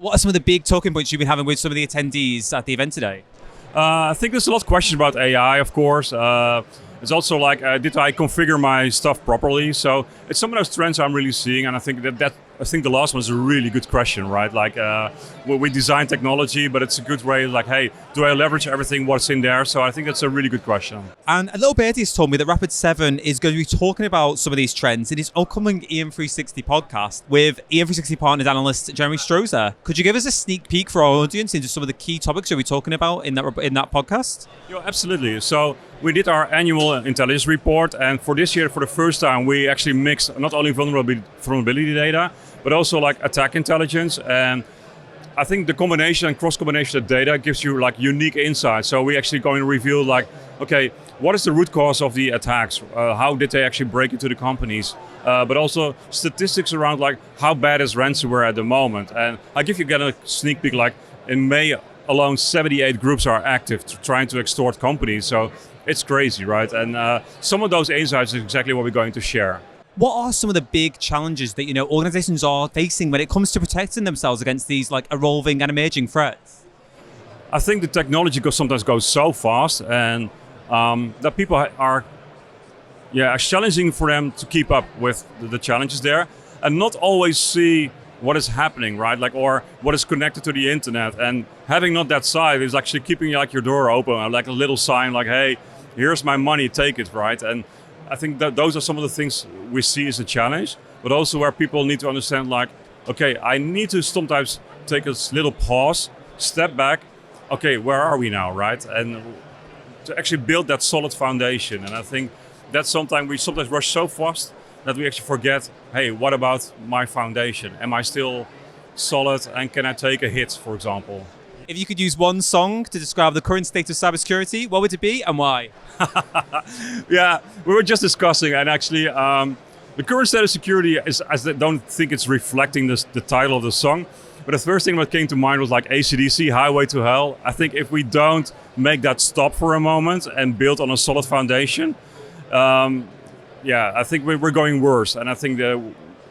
What are some of the big talking points you've been having with some of the attendees at the event today? I think there's a lot of questions about AI, of course. It's also like, did I configure my stuff properly? So it's some of those trends I'm really seeing, and I think I think the last one is a really good question, right? Like, well, we design technology, but it's a good way, like, hey, do I leverage everything what's in there? So I think that's a really good question. And a little birdie has told me that Rapid7 is going to be talking about some of these trends in his upcoming EM360 podcast with EM360 partnered analyst Jeremy Strozer. Could you give us a sneak peek for our audience into some of the key topics you'll be talking about in that podcast? Yeah, absolutely. So we did our annual intelligence report, and for this year, for the first time, we actually mixed not only vulnerability data, but also like attack intelligence. And I think the combination and cross-combination of data gives you like unique insights. So we actually going to reveal like, okay, what is the root cause of the attacks? How did they actually break into the companies? But also statistics around like how bad is ransomware at the moment. And I'll give you again a sneak peek, like in May alone, 78 groups are active trying to extort companies. So it's crazy, right? And some of those insights is exactly what we're going to share. What are some of the big challenges that organizations are facing when it comes to protecting themselves against these like evolving and emerging threats? I think the technology sometimes goes so fast, and that people are it's challenging for them to keep up with the challenges there, and not always see what is happening, right? Like, or what is connected to the internet, and having not that side is actually keeping like your door open, like a little sign, like, hey, here's my money, take it, right? And I think that those are some of the things we see as a challenge, but also where people need to understand, like, okay, I need to sometimes take a little pause, step back. Okay, where are we now, right? And to actually build that solid foundation. And I think that's sometimes we rush so fast that we actually forget, hey, what about my foundation? Am I still solid, and can I take a hit, for example? If you could use one song to describe the current state of cybersecurity, what would it be and why? Yeah, we were just discussing, and actually the current state of security is, I don't think it's reflecting the title of the song, but the first thing that came to mind was like AC/DC, Highway to Hell. I think if we don't make that stop for a moment and build on a solid foundation, I think we're going worse, and I think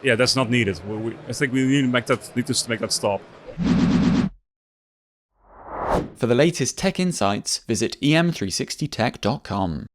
that's not needed. I think we need to make that stop. For the latest tech insights, visit em360tech.com.